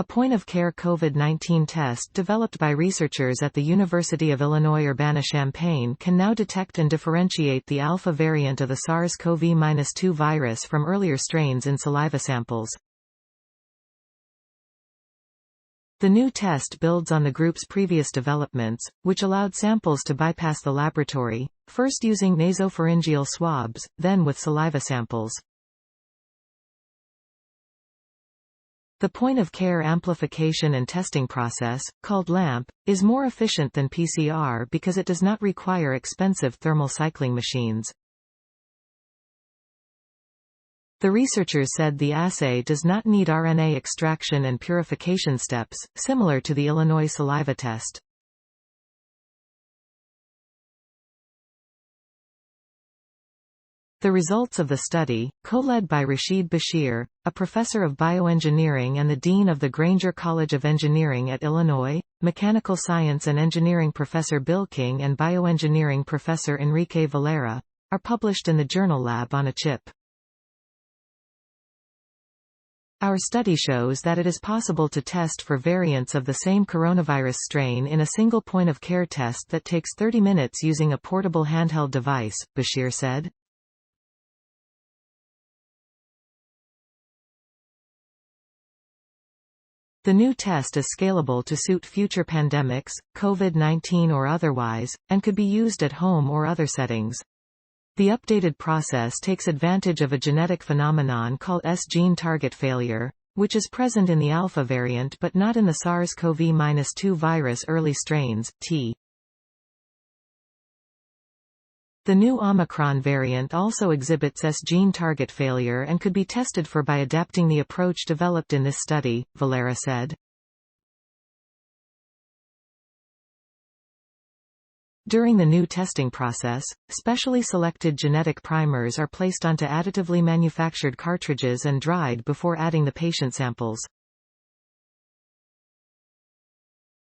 A point-of-care COVID-19 test developed by researchers at the University of Illinois Urbana-Champaign can now detect and differentiate the alpha variant of the SARS-CoV-2 virus from earlier strains in saliva samples. The new test builds on the group's previous developments, which allowed samples to bypass the laboratory, first using nasopharyngeal swabs, then with saliva samples. The point-of-care amplification and testing process, called LAMP, is more efficient than PCR because it does not require expensive thermal cycling machines. The researchers said the assay does not need RNA extraction and purification steps, similar to the Illinois saliva test. The results of the study, co-led by Rashid Bashir, a professor of bioengineering and the dean of the Grainger College of Engineering at Illinois, mechanical science and engineering professor Bill King and bioengineering professor Enrique Valera, are published in the journal Lab on a Chip. Our study shows that it is possible to test for variants of the same coronavirus strain in a single point-of-care test that takes 30 minutes using a portable handheld device, Bashir said. The new test is scalable to suit future pandemics, COVID-19 or otherwise, and could be used at home or other settings. The updated process takes advantage of a genetic phenomenon called S-gene target failure, which is present in the alpha variant but not in the SARS-CoV-2 virus early strains, T. The new Omicron variant also exhibits S-gene target failure and could be tested for by adapting the approach developed in this study, Valera said. During the new testing process, specially selected genetic primers are placed onto additively manufactured cartridges and dried before adding the patient samples.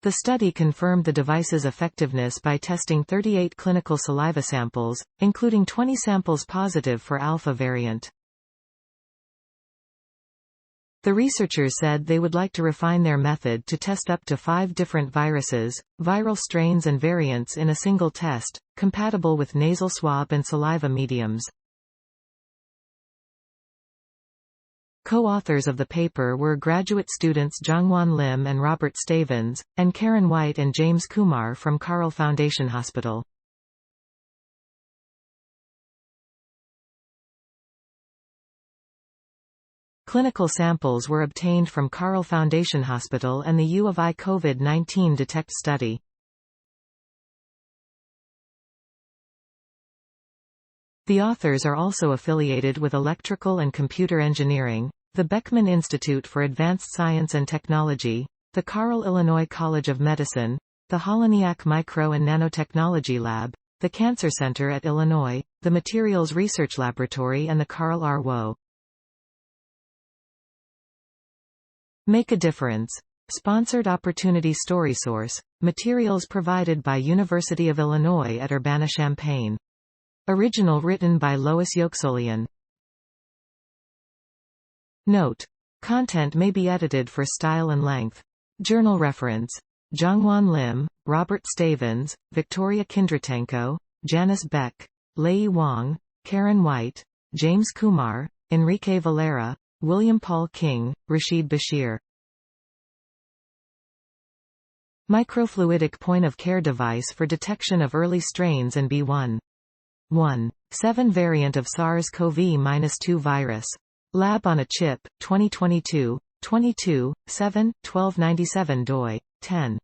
The study confirmed the device's effectiveness by testing 38 clinical saliva samples, including 20 samples positive for alpha variant. The researchers said they would like to refine their method to test up to 5 different viruses, viral strains and variants in a single test, compatible with nasal swab and saliva mediums. Co-authors of the paper were graduate students Jongwon Lim and Robert Stavens, and Karen White and James Kumar from Carle Foundation Hospital. Clinical samples were obtained from Carle Foundation Hospital and the U of I COVID-19 Detect study. The authors are also affiliated with Electrical and Computer Engineering, the Beckman Institute for Advanced Science and Technology, the Carle Illinois College of Medicine, the Holoniak Micro and Nanotechnology Lab, the Cancer Center at Illinois, the Materials Research Laboratory and the Carle R.W.O. Make a difference. Sponsored Opportunity Story Source. Materials provided by University of Illinois at Urbana-Champaign. Original written by Lois Yoksolian. Note: content may be edited for style and length. Journal reference: Jongwon Lim, Robert Stavens, Victoria Kindratenko, Janice Beck, Lei Wang, Karen White, James Kumar, Enrique Valera, William Paul King, Rashid Bashir. Microfluidic point-of-care device for detection of early strains and B.1.1.7 variant of SARS-CoV-2 virus. Lab on a Chip, 2022, 22, 7, 1297 doi, 10.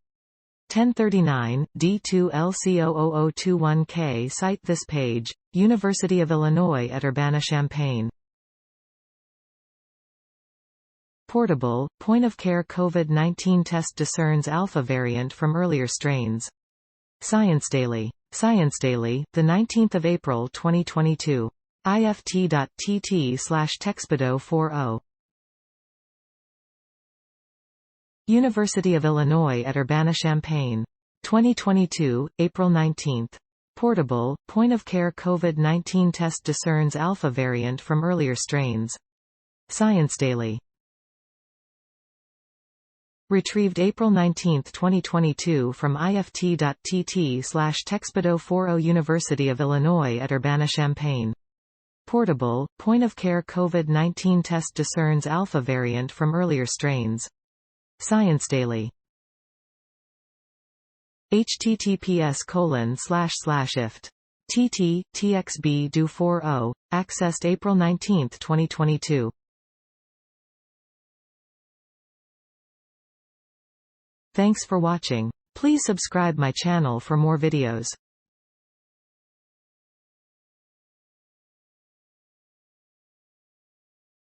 1039, D2LC00021K. Cite this page, University of Illinois at Urbana-Champaign. Portable, point-of-care COVID-19 test discerns alpha variant from earlier strains. Science Daily, the 19th of April 2022. ift.tt/textpedo40. University of Illinois at Urbana-Champaign. 2022, April 19. Portable, point-of-care COVID-19 test discerns alpha variant from earlier strains. Science Daily. Retrieved April 19, 2022 from ift.tt/textpedo40 University of Illinois at Urbana-Champaign. Portable, point-of-care COVID-19 test discerns alpha variant from earlier strains. Science Daily. https://ift. TT, TXB do 40, accessed April 19, 2022. Thanks for watching. Please subscribe my channel for more videos.